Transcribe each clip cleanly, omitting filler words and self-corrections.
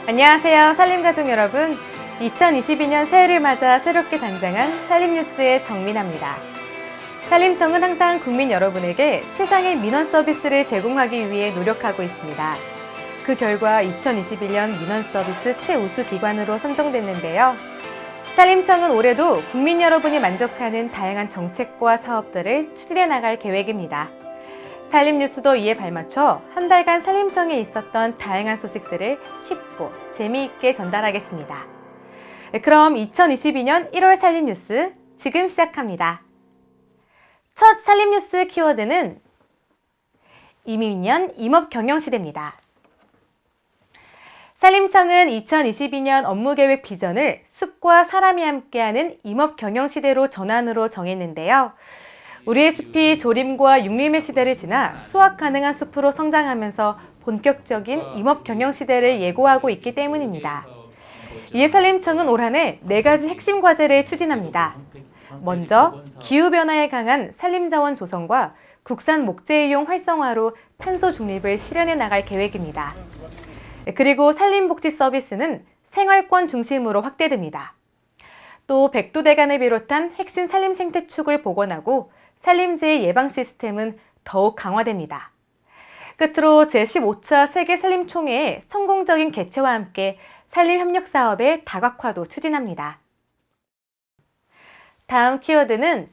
안녕하세요, 살림가족 여러분. 2022년 새해를 맞아 새롭게 단장한 살림뉴스의 정민아입니다. 살림청은 항상 국민 여러분에게 최상의 민원 서비스를 제공하기 위해 노력하고 있습니다. 그 결과 2021년 민원 서비스 최우수 기관으로 선정됐는데요. 살림청은 올해도 국민 여러분이 만족하는 다양한 정책과 사업들을 추진해 나갈 계획입니다. 살림뉴스도 이에 발맞춰 한 달간 살림청에 있었던 다양한 소식들을 쉽고 재미있게 전달하겠습니다. 그럼 2022년 1월 살림뉴스 지금 시작합니다. 첫 살림뉴스 키워드는 이민년 임업경영시대입니다. 살림청은 2022년 업무계획 비전을 숲과 사람이 함께하는 임업경영시대로 전환으로 정했는데요. 우리의 숲이 조림과 육림의 시대를 지나 수확 가능한 숲으로 성장하면서 본격적인 임업경영시대를 예고하고 있기 때문입니다. 이에 살림청은 올 한 해 4가지 핵심 과제를 추진합니다. 먼저 기후변화에 강한 산림자원 조성과 국산 목재 이용 활성화로 탄소 중립을 실현해 나갈 계획입니다. 그리고 산림복지 서비스는 생활권 중심으로 확대됩니다. 또 백두대간을 비롯한 핵심 산림 생태축을 복원하고 산림재해 예방 시스템은 더욱 강화됩니다. 끝으로 제15차 세계 산림총회의 성공적인 개최와 함께 산림협력 사업의 다각화도 추진합니다. 다음 키워드는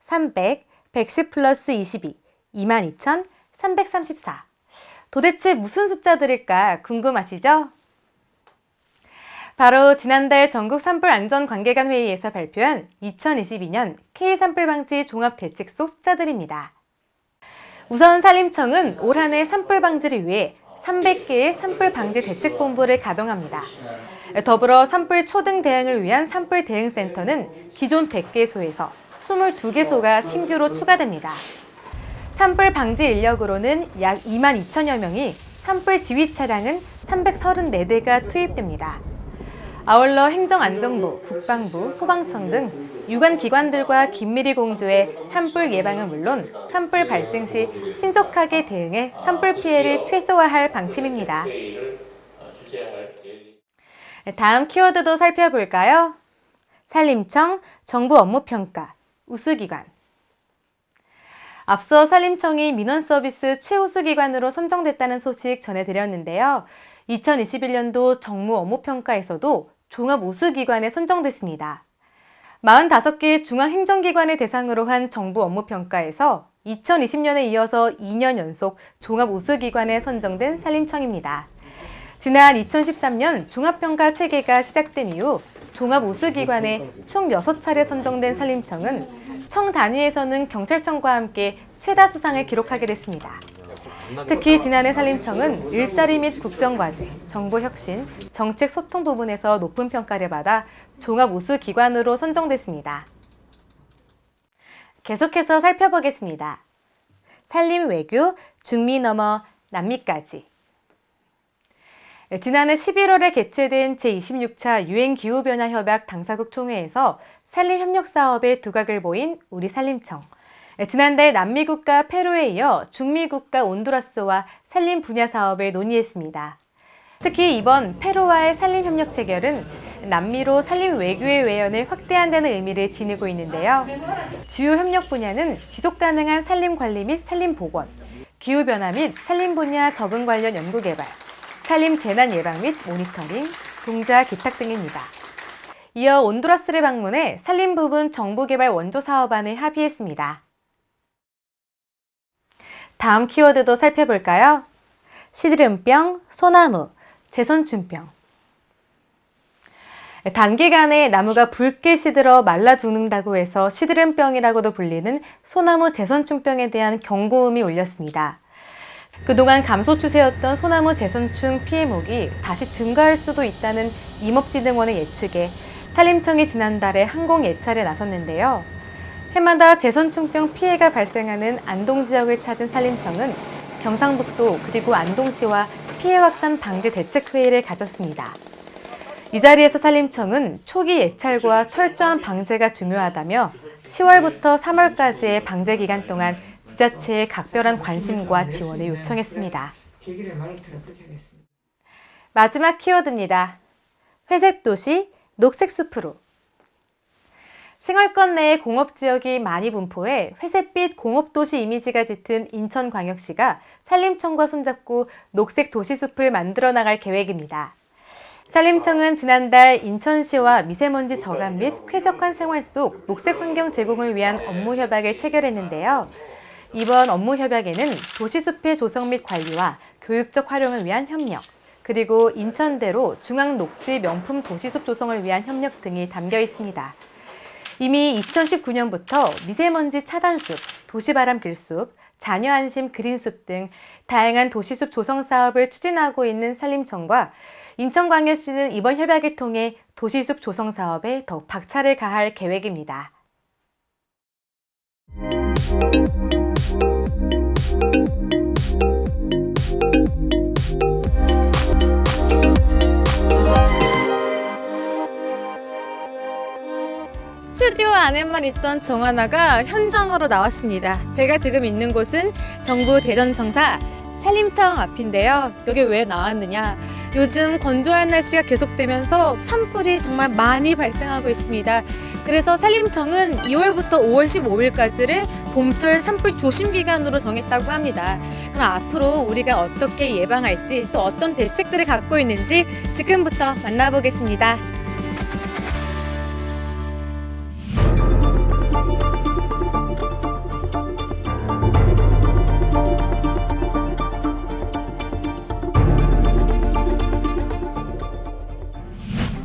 300, 110 플러스 22, 22,334. 도대체 무슨 숫자들일까 궁금하시죠? 바로 지난달 전국 산불안전관계관 회의에서 발표한 2022년 K산불 방지 종합대책소 숫자들입니다. 우선 산림청은 올 한 해 산불 방지를 위해 300개의 산불 방지 대책본부를 가동합니다. 더불어 산불 초등 대응을 위한 산불 대응센터는 기존 100개소에서 22개소가 신규로 추가됩니다. 산불 방지 인력으로는 약 22,000여 명이, 산불 지휘 차량은 334대가 투입됩니다. 아울러 행정안전부, 국방부, 소방청 등 유관 기관들과 긴밀히 공조해 산불 예방은 물론 산불 발생 시 신속하게 대응해 산불 피해를 최소화할 방침입니다. 다음 키워드도 살펴볼까요? 산림청 정부 업무평가 우수기관. 앞서 산림청이 민원 서비스 최우수 기관으로 선정됐다는 소식 전해드렸는데요. 2021년도 정무 업무평가에서도 종합 우수기관에 선정됐습니다. 45개 중앙행정기관을 대상으로 한 정부 업무평가에서 2020년에 이어서 2년 연속 종합 우수기관에 선정된 산림청입니다. 지난 2013년 종합평가 체계가 시작된 이후 종합 우수기관에 총 6차례 선정된 산림청은 청 단위에서는 경찰청과 함께 최다 수상을 기록하게 됐습니다. 특히 지난해 산림청은 일자리 및 국정과제, 정보혁신, 정책 소통 부분에서 높은 평가를 받아 종합 우수 기관으로 선정됐습니다. 계속해서 살펴보겠습니다. 산림 외교, 중미 넘어 남미까지. 지난해 11월에 개최된 제26차 유엔기후변화협약 당사국 총회에서 산림협력 사업에 두각을 보인 우리 산림청. 지난달 남미국가 페루에 이어 중미국가 온두라스와 산림 분야 사업을 논의했습니다. 특히 이번 페루와의 산림협력 체결은 남미로 산림 외교의 외연을 확대한다는 의미를 지니고 있는데요. 주요 협력 분야는 지속가능한 산림 관리 및 산림 복원, 기후변화 및 산림 분야 적응 관련 연구개발, 산림 재난 예방 및 모니터링, 동자 기탁 등입니다. 이어 온두라스를 방문해 산림 부분 정부개발 원조 사업안을 합의했습니다. 다음 키워드도 살펴볼까요? 시드름병, 소나무, 제선충병. 단기간에 나무가 붉게 시들어 말라 죽는다고 해서 시드름병이라고도 불리는 소나무 제선충병에 대한 경고음이 울렸습니다. 그동안 감소 추세였던 소나무 제선충 피해목이 다시 증가할 수도 있다는 임업진흥원의 예측에 산림청이 지난달에 항공 예찰에 나섰는데요. 해마다 제선충병 피해가 발생하는 안동 지역을 찾은 산림청은 경상북도 그리고 안동시와 피해 확산 방지 대책회의를 가졌습니다. 이 자리에서 산림청은 초기 예찰과 철저한 방제가 중요하다며 10월부터 3월까지의 방제 기간 동안 지자체의 각별한 관심과 지원을 요청했습니다. 마지막 키워드입니다. 회색 도시, 녹색 숲으로. 생활권 내에 공업지역이 많이 분포해 회색빛 공업도시 이미지가 짙은 인천광역시가 산림청과 손잡고 녹색 도시숲을 만들어 나갈 계획입니다. 산림청은 지난달 인천시와 미세먼지 저감 및 쾌적한 생활 속 녹색 환경 제공을 위한 업무 협약을 체결했는데요. 이번 업무 협약에는 도시숲의 조성 및 관리와 교육적 활용을 위한 협력, 그리고 인천대로 중앙녹지 명품 도시숲 조성을 위한 협력 등이 담겨 있습니다. 이미 2019년부터 미세먼지 차단숲, 도시바람 길숲, 자녀 안심 그린숲 등 다양한 도시숲 조성 사업을 추진하고 있는 산림청과 인천광역시는 이번 협약을 통해 도시숲 조성 사업에 더욱 박차를 가할 계획입니다. 스튜디오 안에만 있던 정하나가 현장으로 나왔습니다. 제가 지금 있는 곳은 정부 대전청사 산림청 앞인데요. 여기 왜 나왔느냐? 요즘 건조한 날씨가 계속되면서 산불이 정말 많이 발생하고 있습니다. 그래서 산림청은 2월부터 5월 15일까지를 봄철 산불 조심 기간으로 정했다고 합니다. 그럼 앞으로 우리가 어떻게 예방할지 또 어떤 대책들을 갖고 있는지 지금부터 만나보겠습니다.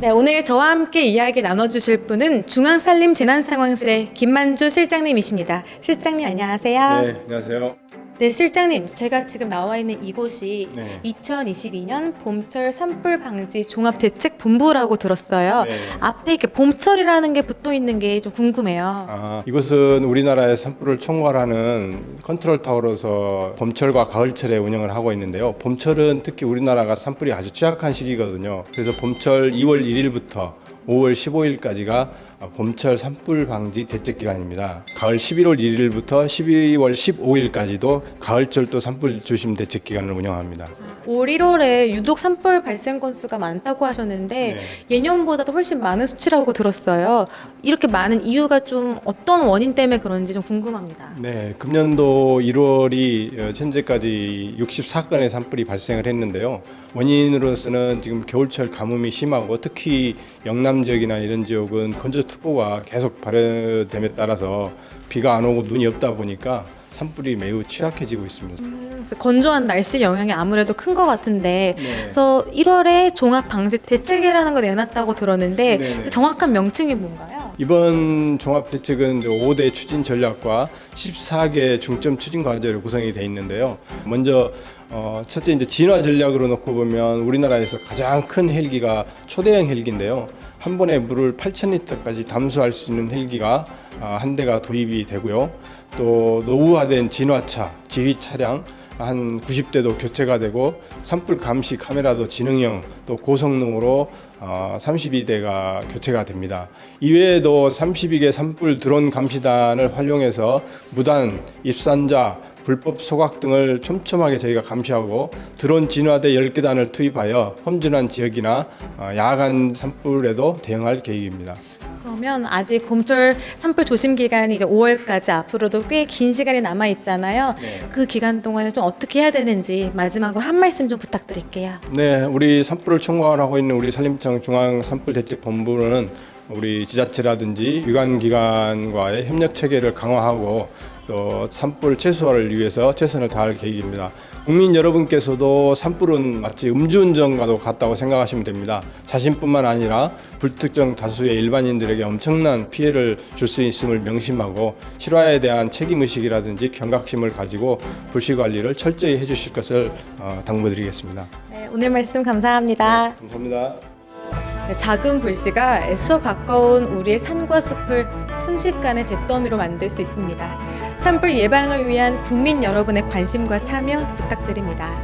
네, 오늘 저와 함께 이야기 나눠주실 분은 중앙산림재난상황실의 김만주 실장님이십니다. 실장님 안녕하세요. 네, 안녕하세요. 네, 실장님, 제가 지금 나와 있는 이곳이 네. 2022년 봄철 산불 방지 종합대책본부라고 들었어요. 네. 앞에 이렇게 봄철이라는 게 붙어 있는 게 좀 궁금해요. 이곳은 우리나라의 산불을 총괄하는 컨트롤 타워로서 봄철과 가을철에 운영을 하고 있는데요. 봄철은 특히 우리나라가 산불이 아주 취약한 시기거든요. 그래서 봄철 2월 1일부터 5월 15일까지가 봄철 산불 방지 대책 기간입니다. 가을 11월 1일부터 12월 15일까지도 가을철도 산불 조심 대책 기간을 운영합니다. 올 1월에 유독 산불 발생 건수가 많다고 하셨는데 네. 예년보다도 훨씬 많은 수치라고 들었어요. 이렇게 많은 이유가 좀 어떤 원인 때문에 그런지 좀 궁금합니다. 네, 금년도 1월이 현재까지 64건의 산불이 발생을 했는데요. 원인으로서는 지금 겨울철 가뭄이 심하고 특히 영남 지역이나 이런 지역은 건조특보가 계속 발효됨에 따라서 비가 안 오고 눈이 없다 보니까 산불이 매우 취약해지고 있습니다. 그래서 건조한 날씨 영향이 아무래도 큰 것 같은데 네. 그래서 1월에 종합방지 대책이라는 거 내놨다고 들었는데 네네. 정확한 명칭이 뭔가요? 이번 종합대책은 5대 추진 전략과 14개 중점 추진 과제로 구성이 되어 있는데요. 먼저 첫째 이제 진화 전략으로 놓고 보면 우리나라에서 가장 큰 헬기가 초대형 헬기인데요. 한 번에 물을 8,000리터까지 담수할 수 있는 헬기가 한 대가 도입이 되고요. 또 노후화된 진화차, 지휘 차량 한 90대도 교체가 되고 산불 감시 카메라도 지능형 또 고성능으로 32대가 교체가 됩니다. 이외에도 32개 산불 드론 감시단을 활용해서 무단, 입산자, 불법 소각 등을 촘촘하게 저희가 감시하고 드론 진화대 10개단을 투입하여 험준한 지역이나 야간 산불에도 대응할 계획입니다. 그러면 아직 봄철 산불 조심 기간이 이제 5월까지 앞으로도 꽤 긴 시간이 남아 있잖아요. 네. 그 기간 동안에 좀 어떻게 해야 되는지 마지막으로 한 말씀 좀 부탁드릴게요. 네, 우리 산불을 총괄하고 있는 우리 산림청 중앙산불대책본부는 우리 지자체라든지 유관기관과의 협력 체계를 강화하고 또 산불 최소화를 위해서 최선을 다할 계획입니다. 국민 여러분께서도 산불은 마치 음주운전과도 같다고 생각하시면 됩니다. 자신뿐만 아니라 불특정 다수의 일반인들에게 엄청난 피해를 줄 수 있음을 명심하고 실화에 대한 책임의식이라든지 경각심을 가지고 불씨 관리를 철저히 해주실 것을 당부드리겠습니다. 네, 오늘 말씀 감사합니다. 감사합니다. 네, 작은 불씨가 애써 가까운 우리의 산과 숲을 순식간에 잿더미로 만들 수 있습니다. 산불 예방을 위한 국민 여러분의 관심과 참여 부탁드립니다.